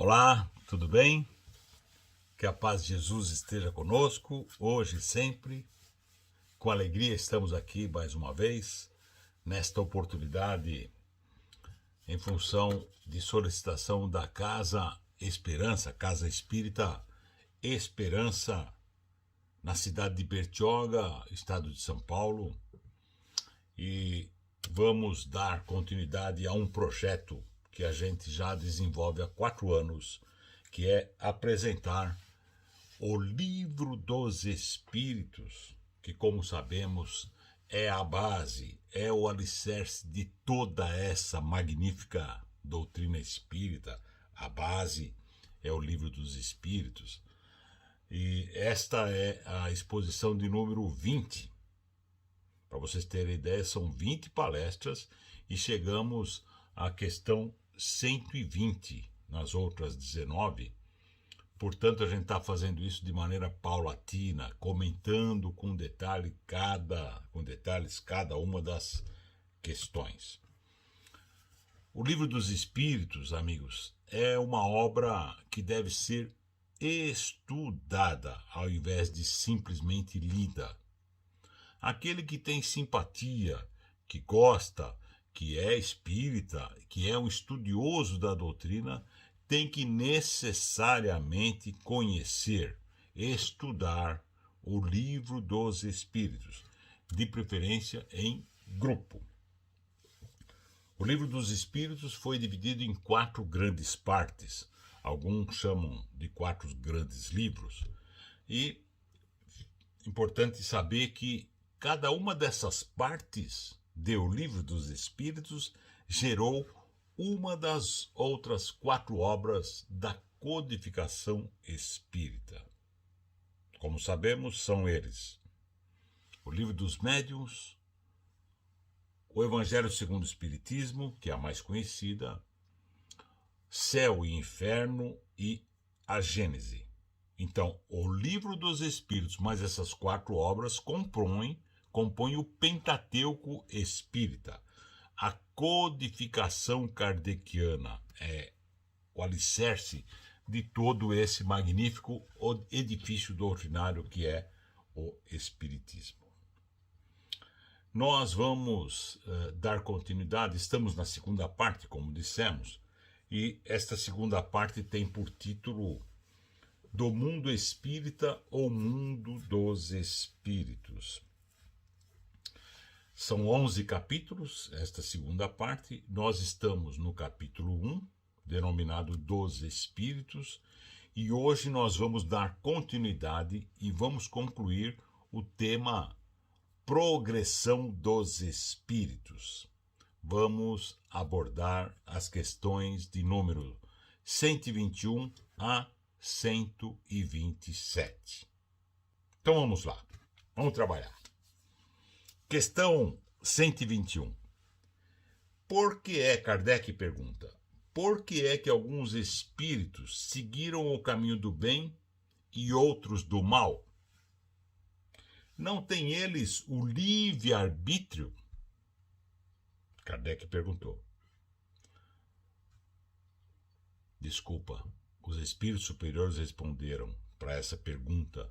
Olá, tudo bem? Que a paz de Jesus esteja conosco, hoje e sempre. Com alegria estamos aqui mais uma vez, nesta oportunidade, em função de solicitação da Casa Esperança, Casa Espírita Esperança, na cidade de Bertioga, estado de São Paulo. E vamos dar continuidade a um projeto que a gente já desenvolve há 4 anos, que é apresentar o Livro dos Espíritos, que, como sabemos, é a base, é o alicerce de toda essa magnífica doutrina espírita. A base é o Livro dos Espíritos. E esta é a exposição de número 20. Para vocês terem ideia, são 20 palestras e chegamos à questão 120 nas outras 19. Portanto, a gente está fazendo isso de maneira paulatina, comentando com detalhes cada uma das questões. O Livro dos Espíritos, amigos, é uma obra que deve ser estudada ao invés de simplesmente lida. Aquele que tem simpatia, que gosta, que é espírita, que é um estudioso da doutrina, tem que necessariamente conhecer, estudar o Livro dos Espíritos, de preferência em grupo. O Livro dos Espíritos foi dividido em 4 grandes partes, alguns chamam de 4 grandes livros, e é importante saber que cada uma dessas partes do Livro dos Espíritos gerou uma das outras 4 obras da codificação espírita. Como sabemos, são eles: o Livro dos Médiuns, o Evangelho segundo o Espiritismo, que é a mais conhecida, Céu e Inferno e a Gênese. Então, o Livro dos Espíritos, mais essas 4 obras, compõem o Pentateuco Espírita. A codificação kardeciana é o alicerce de todo esse magnífico edifício doutrinário que é o Espiritismo. Nós vamos dar continuidade, estamos na segunda parte, como dissemos, e esta segunda parte tem por título Do Mundo Espírita ou Mundo dos Espíritos. São 11 capítulos, esta segunda parte. Nós estamos no capítulo 1, denominado Dos Espíritos, e hoje nós vamos dar continuidade e vamos concluir o tema Progressão dos Espíritos. Vamos abordar as questões de número 121 a 127. Então vamos lá, vamos trabalhar. Questão 121. Kardec pergunta, por que é que alguns espíritos seguiram o caminho do bem e outros do mal? Não têm eles o livre-arbítrio? Kardec perguntou. Desculpa, os espíritos superiores responderam para essa pergunta.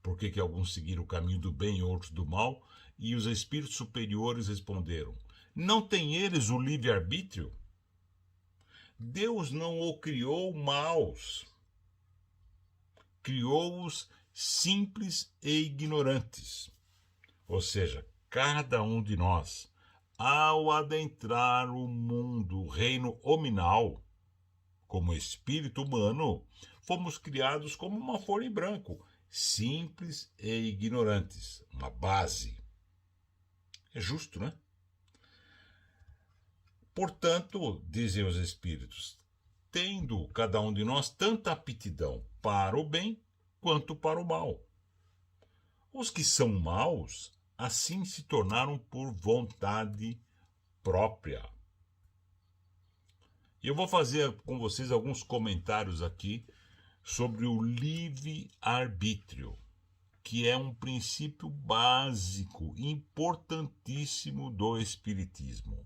Por que alguns seguiram o caminho do bem e outros do mal? E os espíritos superiores responderam, não têm eles o livre-arbítrio? Deus não o criou maus, criou-os simples e ignorantes. Ou seja, cada um de nós, ao adentrar o mundo, o reino hominal, como espírito humano, fomos criados como uma folha em branco, simples e ignorantes, uma base. É justo, né? Portanto, dizem os espíritos, tendo cada um de nós tanta aptidão para o bem quanto para o mal. Os que são maus, assim se tornaram por vontade própria. Eu vou fazer com vocês alguns comentários aqui sobre o livre-arbítrio, que é um princípio básico, importantíssimo do Espiritismo.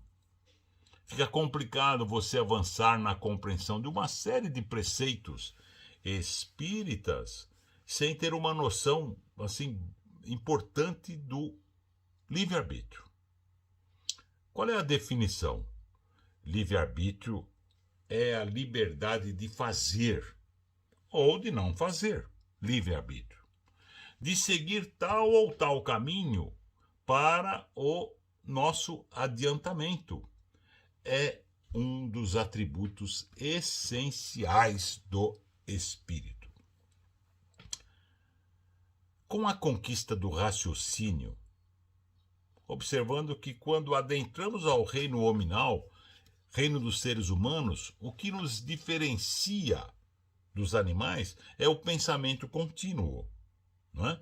Fica complicado você avançar na compreensão de uma série de preceitos espíritas sem ter uma noção assim importante do livre-arbítrio. Qual é a definição? Livre-arbítrio é a liberdade de fazer ou de não fazer. Livre-arbítrio. De seguir tal ou tal caminho para o nosso adiantamento. É um dos atributos essenciais do espírito. Com a conquista do raciocínio, observando que quando adentramos ao reino hominal, reino dos seres humanos, o que nos diferencia dos animais é o pensamento contínuo, não é?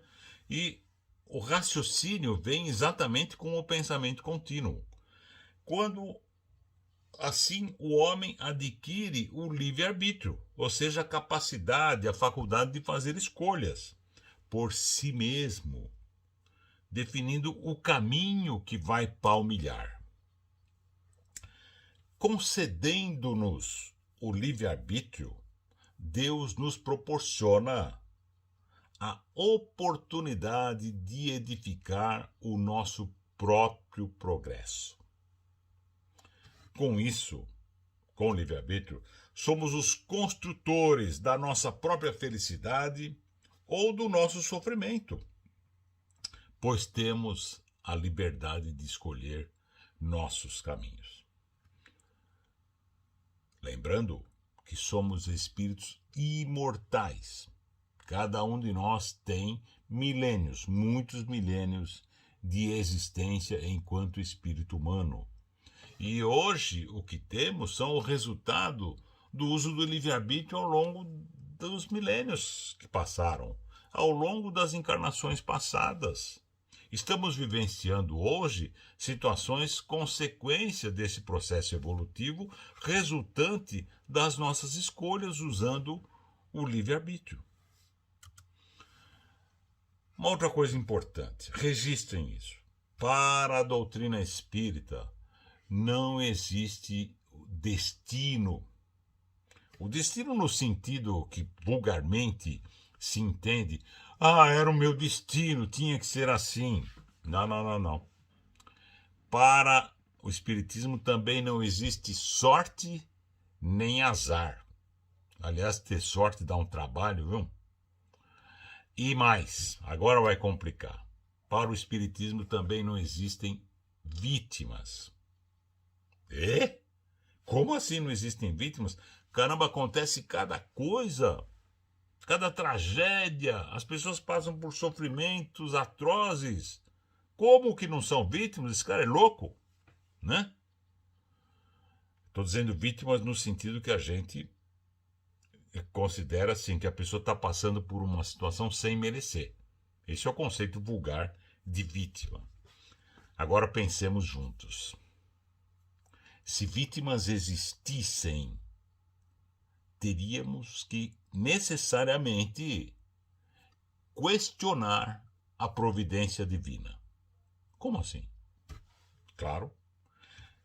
E o raciocínio vem exatamente com o pensamento contínuo. Quando assim o homem adquire o livre-arbítrio, ou seja, a capacidade, a faculdade de fazer escolhas por si mesmo, definindo o caminho que vai palmilhar. Concedendo-nos o livre-arbítrio, Deus nos proporciona a oportunidade de edificar o nosso próprio progresso. Com isso, com o livre-arbítrio, somos os construtores da nossa própria felicidade ou do nosso sofrimento, pois temos a liberdade de escolher nossos caminhos. Lembrando que somos espíritos imortais. Cada um de nós tem milênios, muitos milênios de existência enquanto espírito humano. E hoje o que temos são o resultado do uso do livre-arbítrio ao longo dos milênios que passaram, ao longo das encarnações passadas. Estamos vivenciando hoje situações consequência desse processo evolutivo resultante das nossas escolhas usando o livre-arbítrio. Uma outra coisa importante, registrem isso. Para a doutrina espírita, não existe destino. O destino no sentido que vulgarmente se entende, era o meu destino, tinha que ser assim. Não. Para o espiritismo também não existe sorte nem azar. Aliás, ter sorte dá um trabalho, viu? E mais, agora vai complicar. Para o espiritismo também não existem vítimas. Como assim não existem vítimas? Caramba, acontece cada coisa, cada tragédia, as pessoas passam por sofrimentos atrozes. Como que não são vítimas? Esse cara é louco, né? Estou dizendo vítimas no sentido que a gente considera assim, que a pessoa está passando por uma situação sem merecer. Esse é o conceito vulgar de vítima. Agora pensemos juntos. Se vítimas existissem, teríamos que necessariamente questionar a providência divina. Como assim? Claro.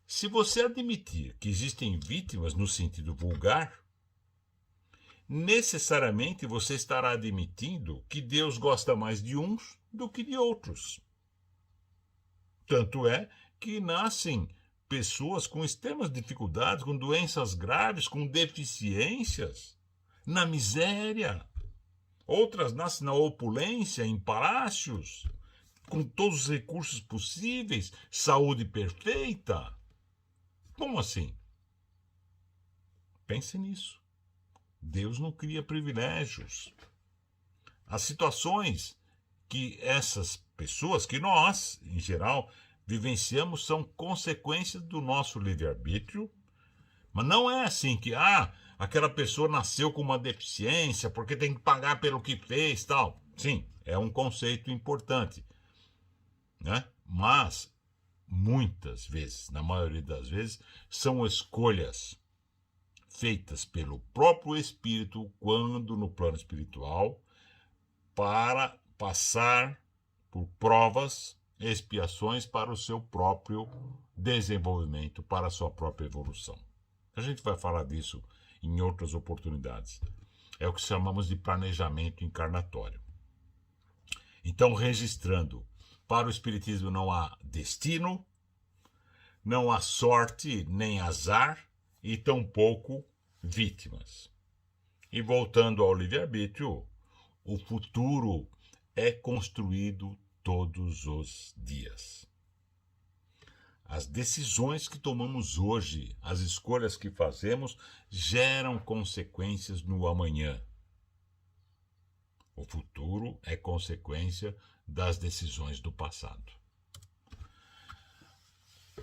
Se você admitir que existem vítimas no sentido vulgar, necessariamente você estará admitindo que Deus gosta mais de uns do que de outros. Tanto é que nascem pessoas com extremas dificuldades, com doenças graves, com deficiências, na miséria. Outras nascem na opulência, em palácios, com todos os recursos possíveis, saúde perfeita. Como assim? Pense nisso. Deus não cria privilégios. As situações que essas pessoas, que nós, em geral, vivenciamos são consequências do nosso livre-arbítrio, mas não é assim que, aquela pessoa nasceu com uma deficiência porque tem que pagar pelo que fez, tal. Sim, é um conceito importante, né? Mas, muitas vezes, na maioria das vezes, são escolhas feitas pelo próprio espírito quando no plano espiritual para passar por provas, expiações para o seu próprio desenvolvimento, para a sua própria evolução. A gente vai falar disso em outras oportunidades. É o que chamamos de planejamento encarnatório. Então, registrando, para o Espiritismo não há destino, não há sorte nem azar e tampouco vítimas. E voltando ao livre-arbítrio, o futuro é construído todos os dias. As decisões que tomamos hoje, as escolhas que fazemos, geram consequências no amanhã. O futuro é consequência das decisões do passado.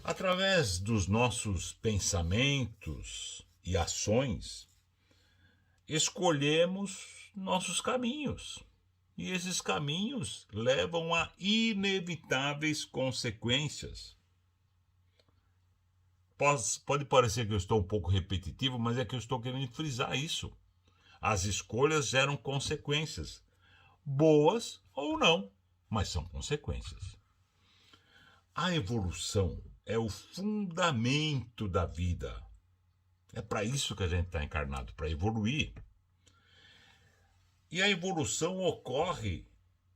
Através dos nossos pensamentos e ações, escolhemos nossos caminhos. E esses caminhos levam a inevitáveis consequências. Pode parecer que eu estou um pouco repetitivo, mas é que eu estou querendo frisar isso. As escolhas geram consequências, boas ou não, mas são consequências. A evolução é o fundamento da vida. É para isso que a gente está encarnado, para evoluir. E a evolução ocorre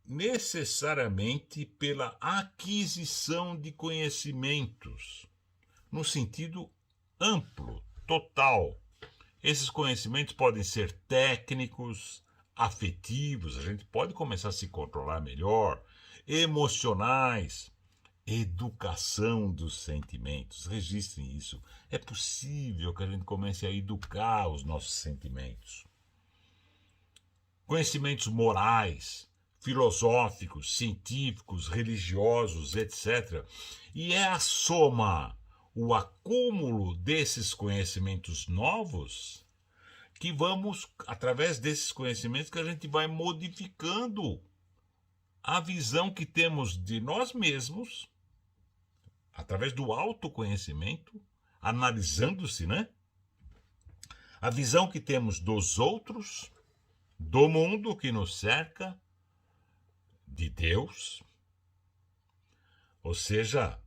necessariamente pela aquisição de conhecimentos, no sentido amplo, total. Esses conhecimentos podem ser técnicos, afetivos, a gente pode começar a se controlar melhor, emocionais, educação dos sentimentos. Registrem isso. É possível que a gente comece a educar os nossos sentimentos. Conhecimentos morais, filosóficos, científicos, religiosos, etc. E é a soma, o acúmulo desses conhecimentos novos, que vamos, através desses conhecimentos, que a gente vai modificando a visão que temos de nós mesmos, através do autoconhecimento, analisando-se, né? A visão que temos dos outros, do mundo que nos cerca, de Deus. Ou seja,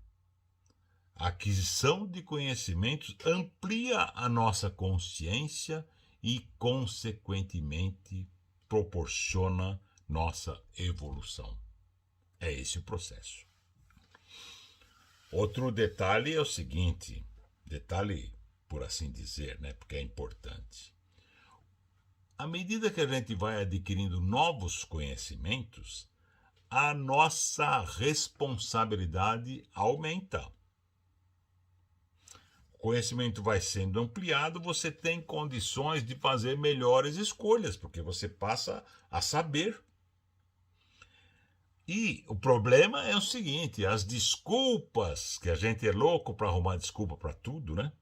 a aquisição de conhecimentos amplia a nossa consciência e, consequentemente, proporciona nossa evolução. É esse o processo. Outro detalhe é o seguinte, detalhe por assim dizer, né, porque é importante. À medida que a gente vai adquirindo novos conhecimentos, a nossa responsabilidade aumenta. O conhecimento vai sendo ampliado, você tem condições de fazer melhores escolhas, porque você passa a saber. E o problema é o seguinte, as desculpas, que a gente é louco para arrumar desculpa para tudo, né?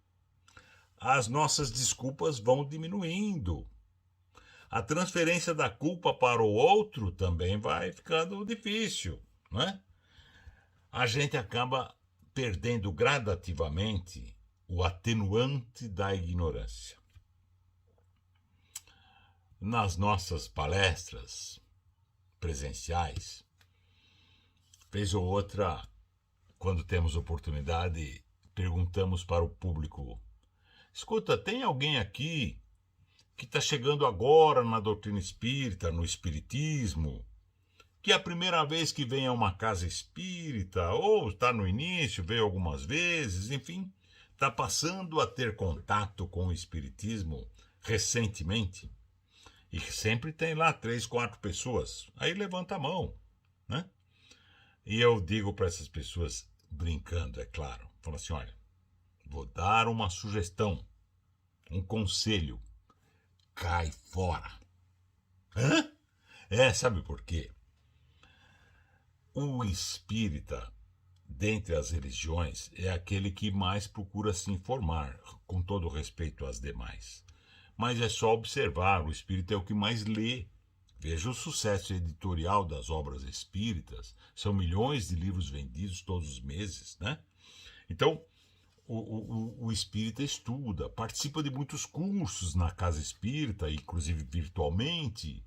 As nossas desculpas vão diminuindo. A transferência da culpa para o outro também vai ficando difícil, né? A gente acaba perdendo gradativamente o atenuante da ignorância. Nas nossas palestras presenciais, vez ou outra, quando temos oportunidade, perguntamos para o público: escuta, tem alguém aqui que está chegando agora na doutrina espírita, no espiritismo, que é a primeira vez que vem a uma casa espírita, ou está no início, veio algumas vezes, enfim, está passando a ter contato com o espiritismo recentemente? E sempre tem lá 3, 4 pessoas. Aí levanta a mão, né? E eu digo para essas pessoas, brincando, é claro, falo assim, olha, vou dar uma sugestão, um conselho, cai fora. Hã? Sabe por quê? O espírita, dentre as religiões, é aquele que mais procura se informar, com todo respeito às demais. Mas é só observar, o espírita é o que mais lê. Veja o sucesso editorial das obras espíritas, são milhões de livros vendidos todos os meses, né? Então, o espírita estuda, participa de muitos cursos na casa espírita, inclusive virtualmente,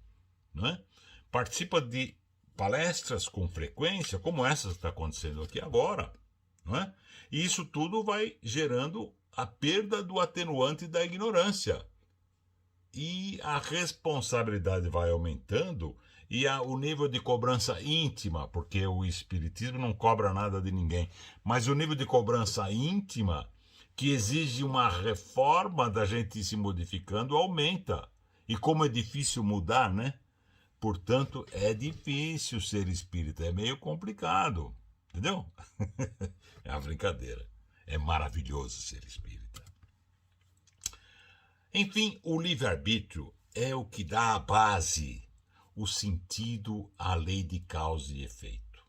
né? Participa de palestras com frequência, como essa que está acontecendo aqui agora, não é? E isso tudo vai gerando a perda do atenuante da ignorância. E a responsabilidade vai aumentando e o nível de cobrança íntima, porque o espiritismo não cobra nada de ninguém, mas o nível de cobrança íntima, que exige uma reforma da gente se modificando, aumenta. E como é difícil mudar, né? Portanto, é difícil ser espírita, é meio complicado, entendeu? É uma brincadeira. É maravilhoso ser espírita. Enfim, o livre-arbítrio é o que dá a base, o sentido à lei de causa e efeito.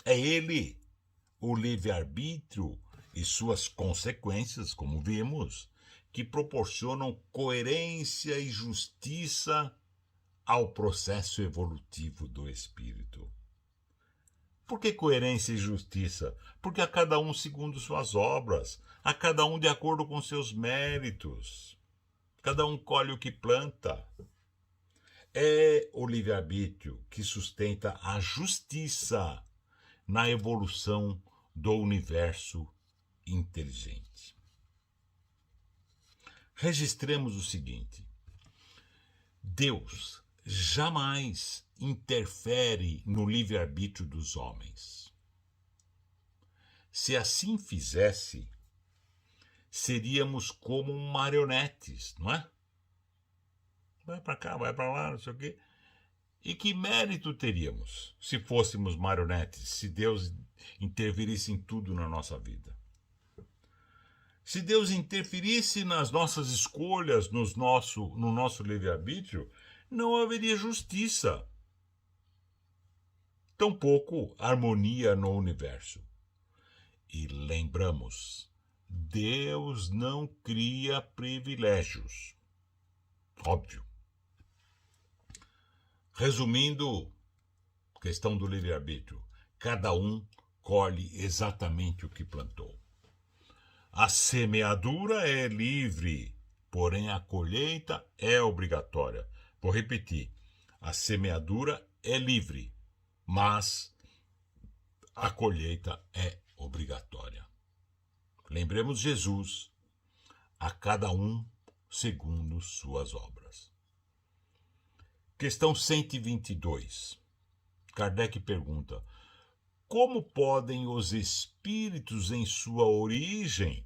É ele, o livre-arbítrio e suas consequências, como vimos, que proporcionam coerência e justiça ao processo evolutivo do espírito. Por que coerência e justiça? Porque a cada um segundo suas obras, a cada um de acordo com seus méritos. Cada um colhe o que planta. É o livre-arbítrio que sustenta a justiça na evolução do universo inteligente. Registremos o seguinte: Deus jamais interfere no livre-arbítrio dos homens. Se assim fizesse, seríamos como marionetes, não é? Vai para cá, vai para lá, não sei o quê. E que mérito teríamos se fôssemos marionetes, se Deus interferisse em tudo na nossa vida? Se Deus interferisse nas nossas escolhas, no nosso livre-arbítrio, não haveria justiça. Tampouco harmonia no universo. E lembramos, Deus não cria privilégios. Óbvio. Resumindo, questão do livre-arbítrio, cada um colhe exatamente o que plantou. A semeadura é livre, porém a colheita é obrigatória. Vou repetir, a semeadura é livre, mas a colheita é obrigatória. Lembremos Jesus, a cada um segundo suas obras. Questão 122. Kardec pergunta: como podem os espíritos em sua origem,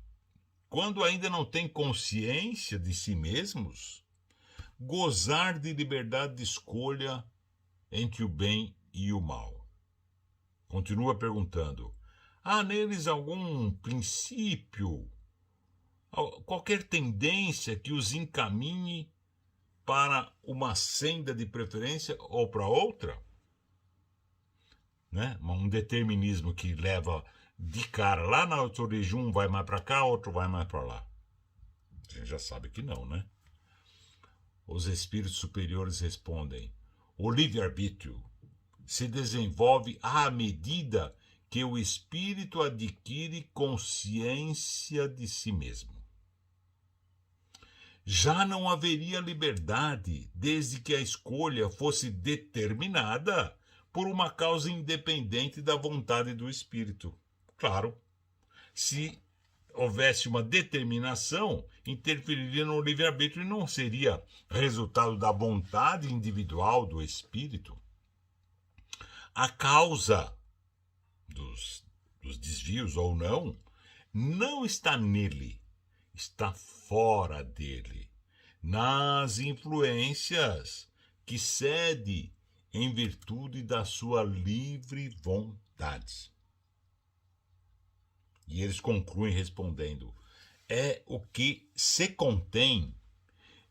quando ainda não têm consciência de si mesmos, gozar de liberdade de escolha entre o bem e o mal? Continua perguntando: há neles algum princípio, qualquer tendência que os encaminhe para uma senda de preferência ou para outra? Né? Um determinismo que leva de cara lá na outra origem, um vai mais para cá, outro vai mais para lá. A gente já sabe que não, né? Os espíritos superiores respondem: o livre-arbítrio se desenvolve à medida que o espírito adquire consciência de si mesmo. Já não haveria liberdade desde que a escolha fosse determinada por uma causa independente da vontade do espírito. Claro, se houvesse uma determinação, interferiria no livre-arbítrio e não seria resultado da vontade individual do espírito. A causa dos desvios ou não está nele, está fora dele, nas influências que cede em virtude da sua livre vontade. E eles concluem respondendo: é o que se contém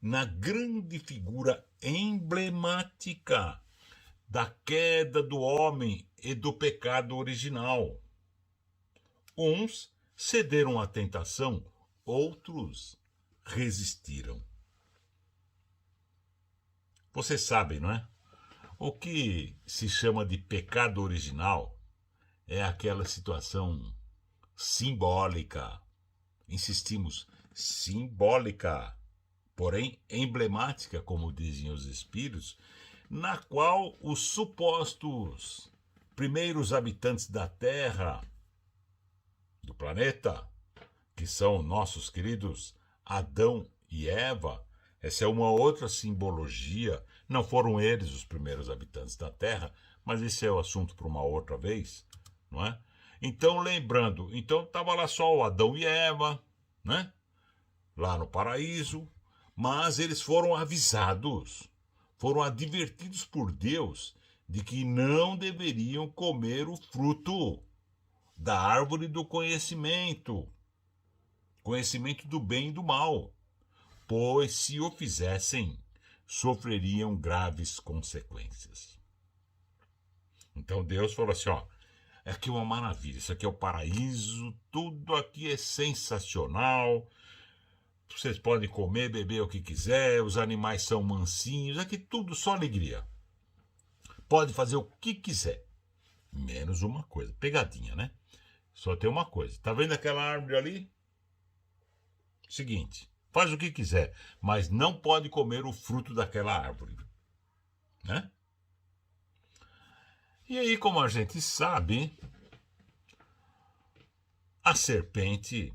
na grande figura emblemática da queda do homem e do pecado original. Uns cederam à tentação, outros resistiram. Vocês sabem, não é? O que se chama de pecado original é aquela situação simbólica, insistimos, simbólica, porém emblemática, como dizem os espíritos, na qual os supostos primeiros habitantes da Terra do planeta, que são nossos queridos Adão e Eva. Essa é uma outra simbologia. Não foram eles os primeiros habitantes da Terra, mas esse é o assunto para uma outra vez, não é? Então, lembrando, então estava lá só o Adão e Eva, né? Lá no paraíso, mas eles foram avisados, foram advertidos por Deus de que não deveriam comer o fruto da árvore do conhecimento, conhecimento do bem e do mal, pois se o fizessem, sofreriam graves consequências. Então Deus falou assim, ó, aqui é uma maravilha, isso aqui é o paraíso, tudo aqui é sensacional, vocês podem comer, beber o que quiser, os animais são mansinhos, aqui tudo só alegria. Pode fazer o que quiser, menos uma coisa, pegadinha, né? Só tem uma coisa, tá vendo aquela árvore ali? Seguinte, faz o que quiser, mas não pode comer o fruto daquela árvore, né? E aí, como a gente sabe, a serpente,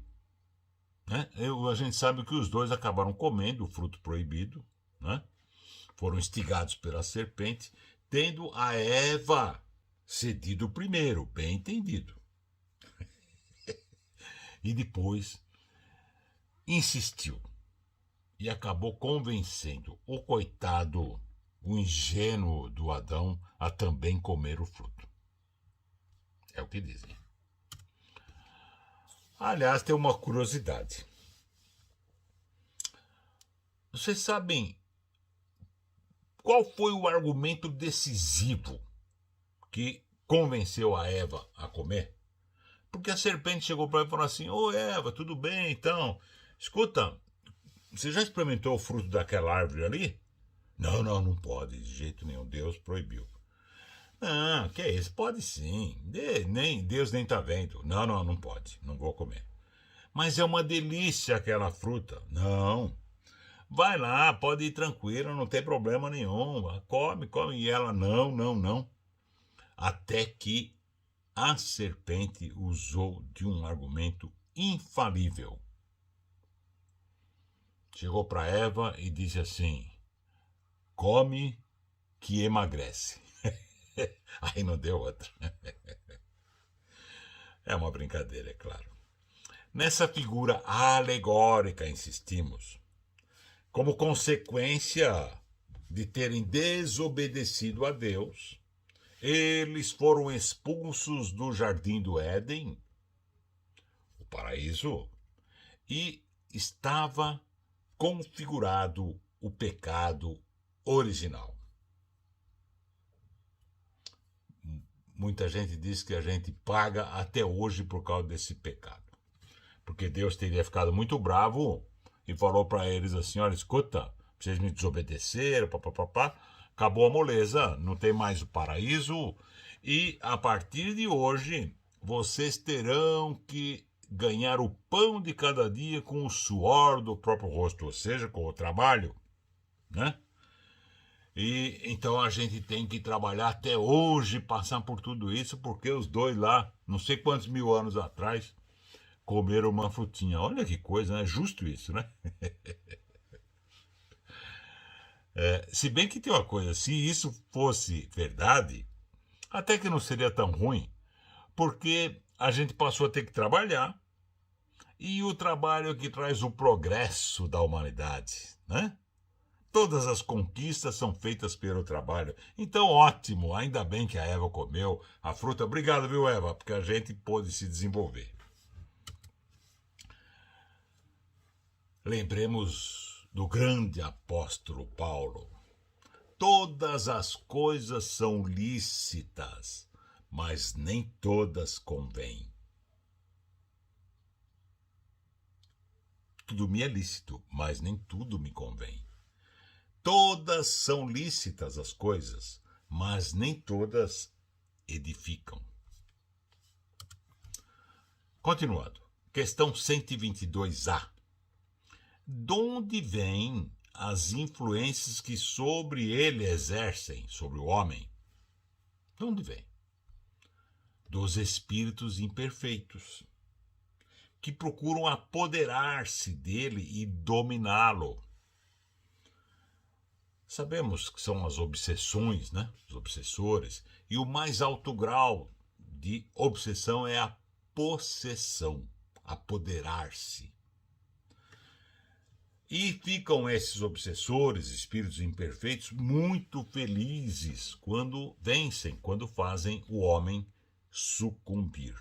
né? A gente sabe que os dois acabaram comendo o fruto proibido, né? Foram instigados pela serpente, tendo a Eva cedido primeiro, bem entendido. E depois insistiu e acabou convencendo o coitado, o ingênuo do Adão, a também comer o fruto. É o que dizem. Aliás, tem uma curiosidade. Vocês sabem qual foi o argumento decisivo que convenceu a Eva a comer? Porque a serpente chegou para ela e falou assim, ô Eva, tudo bem então? Escuta, você já experimentou o fruto daquela árvore ali? Não, não pode, de jeito nenhum, Deus proibiu. Ah, que é isso? Pode sim. Deus nem tá vendo. Não pode. Não vou comer. Mas é uma delícia aquela fruta. Não. Vai lá, pode ir tranquilo, não tem problema nenhum. Come. E ela, não. Até que a serpente usou de um argumento infalível. Chegou para Eva e disse assim, come que emagrece. Aí não deu outra. É uma brincadeira, é claro. Nessa figura alegórica, insistimos, como consequência de terem desobedecido a Deus, eles foram expulsos do jardim do Éden, o paraíso, e estava configurado o pecado original. Muita gente diz que a gente paga até hoje por causa desse pecado. Porque Deus teria ficado muito bravo e falou para eles assim, olha, escuta, vocês me desobedeceram, papapá, acabou a moleza, não tem mais o paraíso, e a partir de hoje vocês terão que ganhar o pão de cada dia com o suor do próprio rosto, ou seja, com o trabalho, né? E então a gente tem que trabalhar até hoje, passar por tudo isso, porque os dois lá, não sei quantos mil anos atrás, comeram uma frutinha. Olha que coisa, né? É justo isso, né? Se bem que tem uma coisa, se isso fosse verdade, até que não seria tão ruim, porque a gente passou a ter que trabalhar, e o trabalho é que traz o progresso da humanidade, né? Todas as conquistas são feitas pelo trabalho. Então, ótimo, ainda bem que a Eva comeu a fruta. Obrigado, viu, Eva, porque a gente pôde se desenvolver. Lembremos do grande apóstolo Paulo. Todas as coisas são lícitas, mas nem todas convêm. Tudo me é lícito, mas nem tudo me convém. Todas são lícitas as coisas, mas nem todas edificam. Continuando. Questão 122A. De onde vêm as influências que sobre ele exercem, sobre o homem? De onde vem? Dos espíritos imperfeitos. que procuram apoderar-se dele e dominá-lo. Sabemos que são as obsessões, né? Os obsessores. E o mais alto grau de obsessão é a possessão, apoderar-se. E ficam esses obsessores, espíritos imperfeitos, muito felizes quando vencem, quando fazem o homem sucumbir.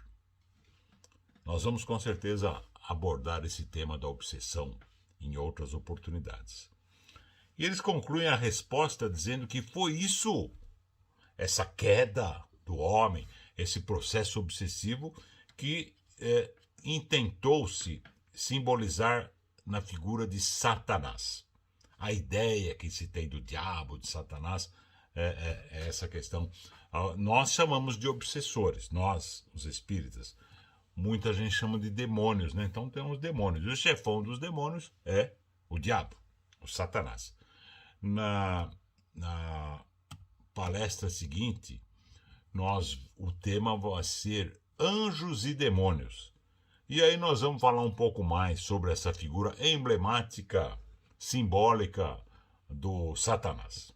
Nós vamos com certeza abordar esse tema da obsessão em outras oportunidades. E eles concluem a resposta dizendo que foi isso, essa queda do homem, esse processo obsessivo que intentou-se simbolizar na figura de Satanás. A ideia que se tem do diabo, de Satanás, é essa questão. Nós chamamos de obsessores, nós, os espíritas. Muita gente chama de demônios, né? Então temos demônios. E o chefão dos demônios é o diabo, o Satanás. Na palestra seguinte, o tema vai ser anjos e demônios. E aí nós vamos falar um pouco mais sobre essa figura emblemática, simbólica do Satanás.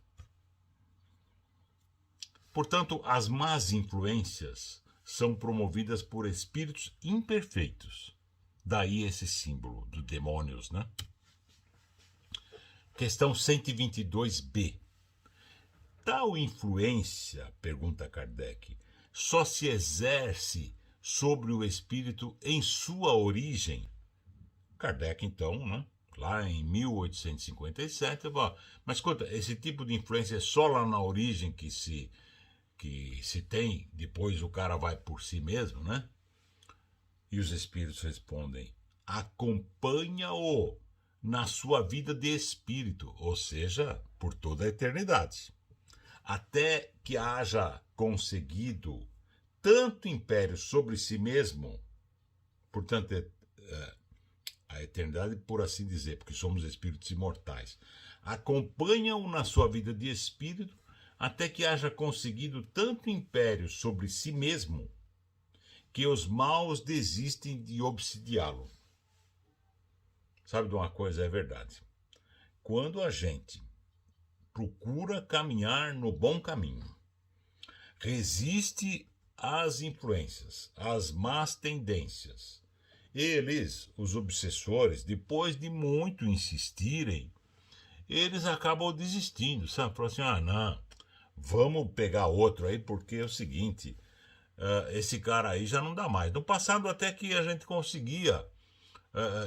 Portanto, as más influências são promovidas por espíritos imperfeitos. Daí esse símbolo do demônios, né? Questão 122b. Tal influência, pergunta Kardec, só se exerce sobre o espírito em sua origem? Kardec, então, né, lá em 1857, mas escuta, esse tipo de influência é só lá na origem que se tem, depois o cara vai por si mesmo, né? E os espíritos respondem, acompanha-o na sua vida de espírito, ou seja, por toda a eternidade, até que haja conseguido tanto império sobre si mesmo, portanto, a eternidade, por assim dizer, porque somos espíritos imortais, acompanha-o na sua vida de espírito, até que haja conseguido tanto império sobre si mesmo, que os maus desistem de obsidiá-lo. Sabe de uma coisa, é verdade. Quando a gente procura caminhar no bom caminho, resiste às influências, às más tendências, eles, os obsessores, depois de muito insistirem, eles acabam desistindo, sabe? Falam assim, não, vamos pegar outro aí, porque é o seguinte, esse cara aí já não dá mais. No passado até que a gente conseguia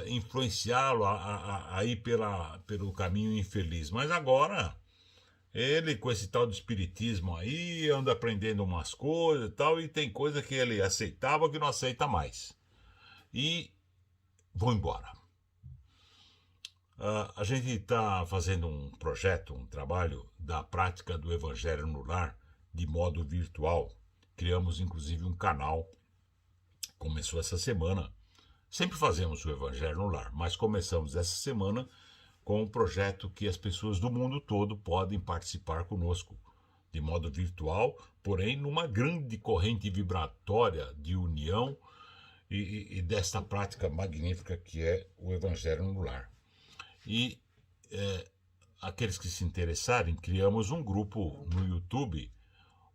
influenciá-lo a ir pelo caminho infeliz. Mas agora, ele com esse tal de espiritismo aí, anda aprendendo umas coisas e tal, e tem coisa que ele aceitava que não aceita mais. E vão embora. A gente está fazendo um projeto, um trabalho da prática do Evangelho no Lar de modo virtual. Criamos inclusive um canal, começou essa semana. Sempre fazemos o Evangelho no Lar, mas começamos essa semana com um projeto que as pessoas do mundo todo podem participar conosco, de modo virtual, porém numa grande corrente vibratória de união e desta prática magnífica que é o Evangelho no Lar. E aqueles que se interessarem, criamos um grupo no YouTube.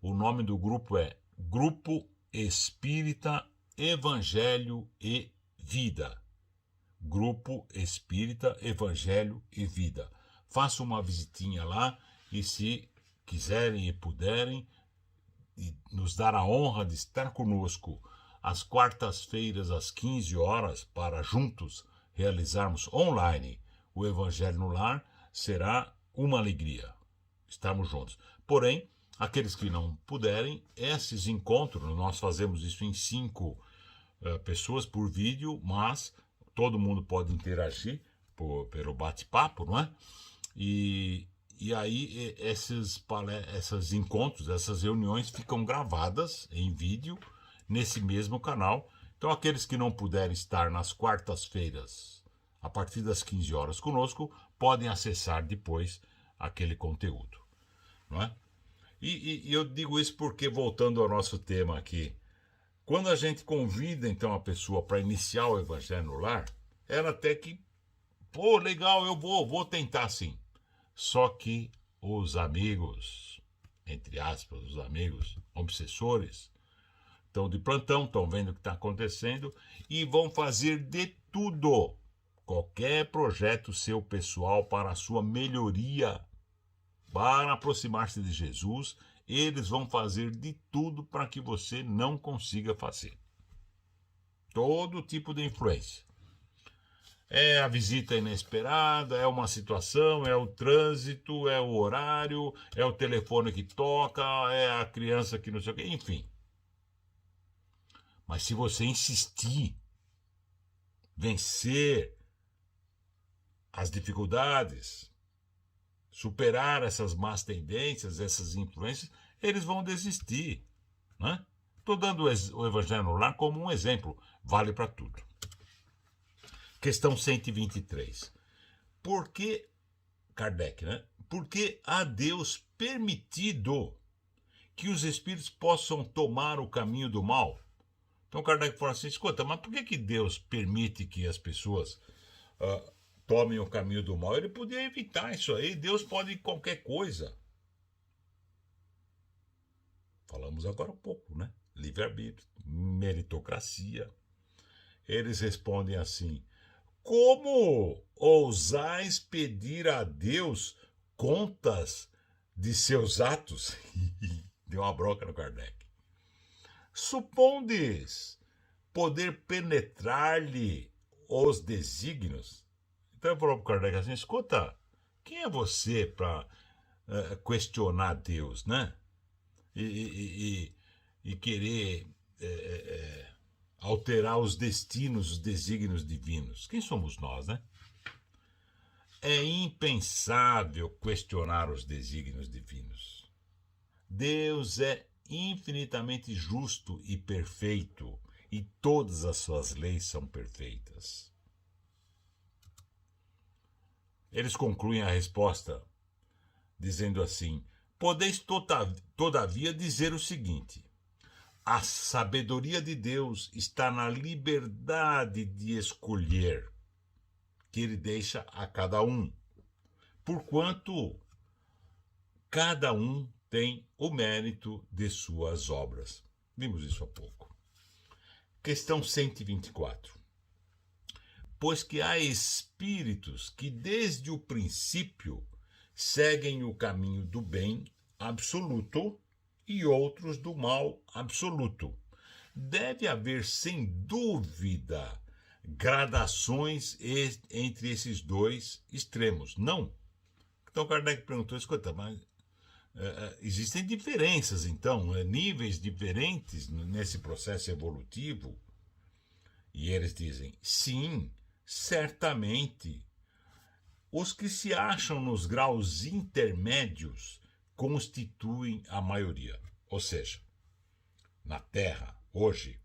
O nome do grupo é Grupo Espírita Evangelho e Vida. Grupo Espírita Evangelho e Vida. Faça uma visitinha lá e, se quiserem e puderem, nos dar a honra de estar conosco às quartas-feiras às 15 horas para juntos realizarmos online o Evangelho no Lar, será uma alegria estarmos juntos. Porém, aqueles que não puderem, esses encontros, nós fazemos isso em 5 pessoas por vídeo, mas todo mundo pode interagir pelo bate-papo, não é? E aí esses encontros, essas reuniões ficam gravadas em vídeo nesse mesmo canal. Então aqueles que não puderem estar nas quartas-feiras, a partir das 15 horas conosco, podem acessar depois aquele conteúdo, não é? E eu digo isso porque, voltando ao nosso tema aqui, Quando a gente convida, então, a pessoa para iniciar o evangelho no lar, ela até que, pô, legal, eu vou tentar sim. Só que os amigos, entre aspas, os amigos obsessores, estão de plantão, estão vendo o que está acontecendo e vão fazer de tudo, qualquer projeto seu pessoal para a sua melhoria, para aproximar-se de Jesus, eles vão fazer de tudo para que você não consiga fazer. Todo tipo de influência. É a visita inesperada, é uma situação, é o trânsito, é o horário, é o telefone que toca, é a criança que não sei o quê, enfim. Mas se você insistir, vencer as dificuldades, superar essas más tendências, essas influências, eles vão desistir. Né? Estou dando o Evangelho no Lar como um exemplo, vale para tudo. Questão 123. Por que, Kardec, né? Por que a Deus permitido que os espíritos possam tomar o caminho do mal? Então Kardec fala assim, escuta, mas por que Deus permite que as pessoas tomem o caminho do mal? Ele podia evitar isso aí, Deus pode qualquer coisa. Falamos agora há pouco, né? Livre-arbítrio, meritocracia. Eles respondem assim, como ousais pedir a Deus contas de seus atos? Deu uma bronca no Kardec. Supondes poder penetrar-lhe os desígnios? Então eu falo para o Kardec assim, escuta, quem é você para questionar Deus, né? E querer alterar os destinos, os desígnios divinos. Quem somos nós, né? É impensável questionar os desígnios divinos. Deus é infinitamente justo e perfeito, e todas as suas leis são perfeitas. Eles concluem a resposta dizendo assim, podeis todavia dizer o seguinte, a sabedoria de Deus está na liberdade de escolher que ele deixa a cada um, porquanto cada um tem o mérito de suas obras. Vimos isso há pouco. Questão 124. Pois que há espíritos que desde o princípio seguem o caminho do bem absoluto e outros do mal absoluto. Deve haver, sem dúvida, gradações entre esses dois extremos. Não. Então Kardec perguntou, escuta, mas existem diferenças, então, níveis diferentes nesse processo evolutivo? E eles dizem, sim, certamente. Os que se acham nos graus intermédios constituem a maioria. Ou seja, na Terra, hoje,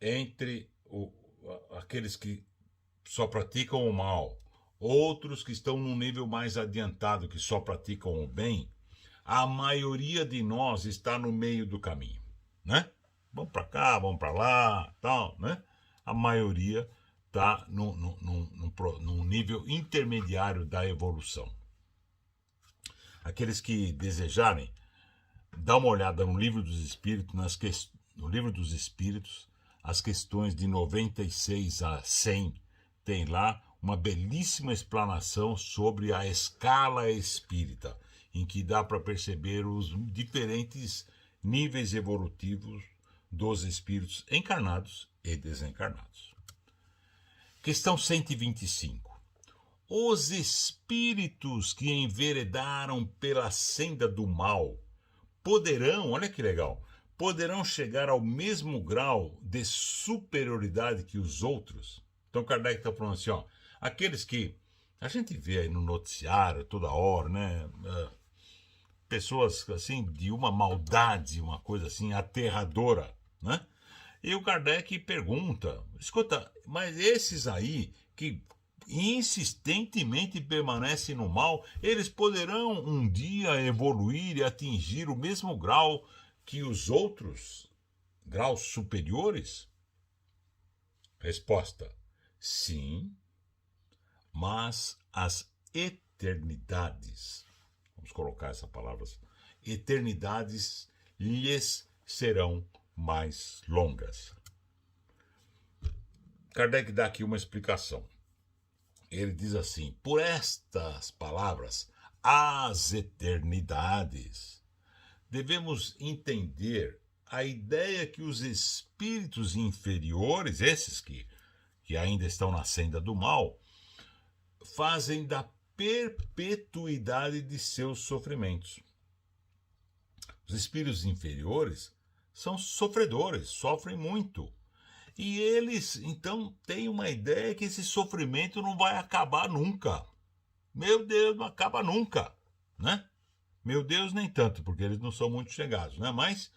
entre aqueles que só praticam o mal, outros que estão num nível mais adiantado, que só praticam o bem, a maioria de nós está no meio do caminho, né? Vamos para cá, vamos para lá, tal, né? A maioria está num nível intermediário da evolução. Aqueles que desejarem, dá uma olhada no Livro dos Espíritos, no Livro dos Espíritos, as questões de 96 a 100, tem lá uma belíssima explanação sobre a escala espírita, em que dá para perceber os diferentes níveis evolutivos dos espíritos encarnados e desencarnados. Questão 125. Os espíritos que enveredaram pela senda do mal poderão, olha que legal, poderão chegar ao mesmo grau de superioridade que os outros? Então Kardec está falando assim, ó, aqueles que a gente vê aí no noticiário toda hora, né? Pessoas assim de uma maldade, uma coisa assim aterradora, né? E o Kardec pergunta, escuta, mas esses aí que insistentemente permanecem no mal, eles poderão um dia evoluir e atingir o mesmo grau que os outros graus superiores? Resposta: sim, mas as eternidades, vamos colocar essa palavra, eternidades lhes serão mais longas. Kardec dá aqui uma explicação. Ele diz assim: por estas palavras, as eternidades, devemos entender a ideia que os espíritos inferiores, esses que ainda estão na senda do mal, fazem da perpetuidade de seus sofrimentos. Os espíritos inferiores são sofredores, sofrem muito. E eles, então, têm uma ideia que esse sofrimento não vai acabar nunca. Meu Deus, não acaba nunca, né? Meu Deus, nem tanto, porque eles não são muito chegados, né? Mas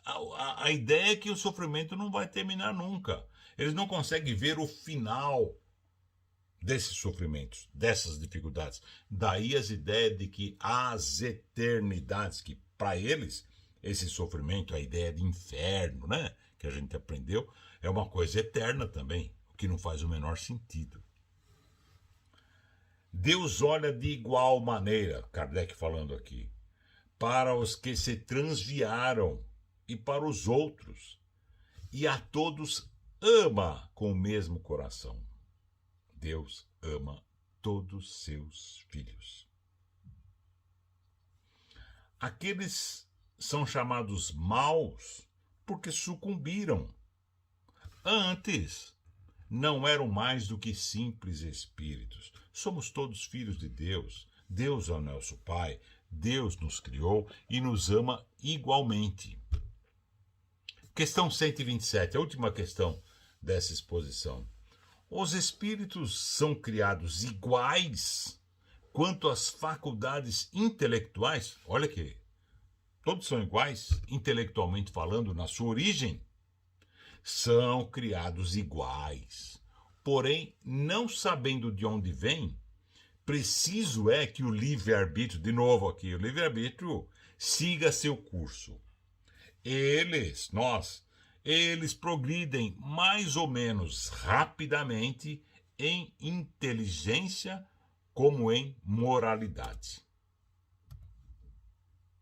a ideia é que o sofrimento não vai terminar nunca. Eles não conseguem ver o final desses sofrimentos, dessas dificuldades. Daí as ideias de que as eternidades, que para eles, esse sofrimento, a ideia de inferno, né, que a gente aprendeu, é uma coisa eterna também, o que não faz o menor sentido. Deus olha de igual maneira, Kardec falando aqui, para os que se transviaram e para os outros, e a todos ama com o mesmo coração. Deus ama todos seus filhos. Aqueles são chamados maus porque sucumbiram. Antes, não eram mais do que simples espíritos. Somos todos filhos de Deus. Deus é o nosso Pai. Deus nos criou e nos ama igualmente. Questão 127, a última questão dessa exposição. Os espíritos são criados iguais quanto às faculdades intelectuais? Olha aqui, todos são iguais, intelectualmente falando, na sua origem? São criados iguais. Porém, não sabendo de onde vem, preciso é que o livre-arbítrio, de novo aqui, o livre-arbítrio siga seu curso. Eles progridem mais ou menos rapidamente em inteligência como em moralidade.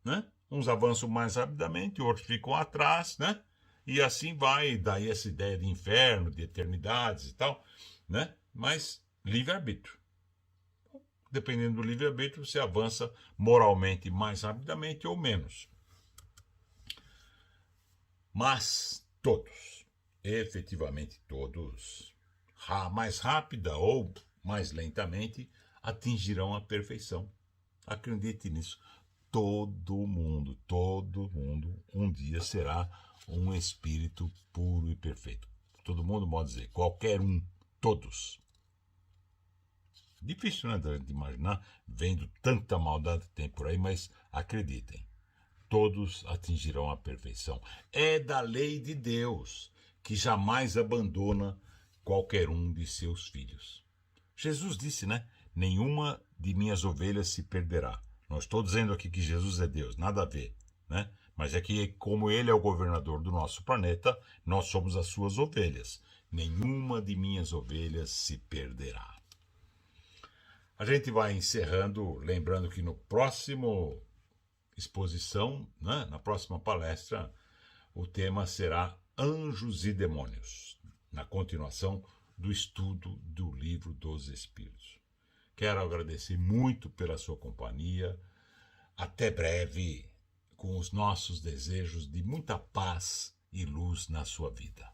Né? Uns avançam mais rapidamente, outros ficam atrás, né? E assim vai, daí essa ideia de inferno, de eternidades e tal, né? Mas livre-arbítrio. Dependendo do livre-arbítrio, você avança moralmente mais rapidamente ou menos. Mas todos, efetivamente todos, mais rápida ou mais lentamente, atingirão a perfeição. Acredite nisso. Todo mundo, um dia será um espírito puro e perfeito. Todo mundo pode dizer, qualquer um, todos. Difícil, né, de imaginar, vendo tanta maldade que tem por aí, mas acreditem, todos atingirão a perfeição. É da lei de Deus, que jamais abandona qualquer um de seus filhos. Jesus disse, né, nenhuma de minhas ovelhas se perderá. Não estou dizendo aqui que Jesus é Deus, nada a ver, né? Mas é que, como ele é o governador do nosso planeta, nós somos as suas ovelhas. Nenhuma de minhas ovelhas se perderá. A gente vai encerrando, lembrando que no próximo exposição, né, na próxima palestra, o tema será Anjos e Demônios, na continuação do estudo do Livro dos Espíritos. Quero agradecer muito pela sua companhia. Até breve, com os nossos desejos de muita paz e luz na sua vida.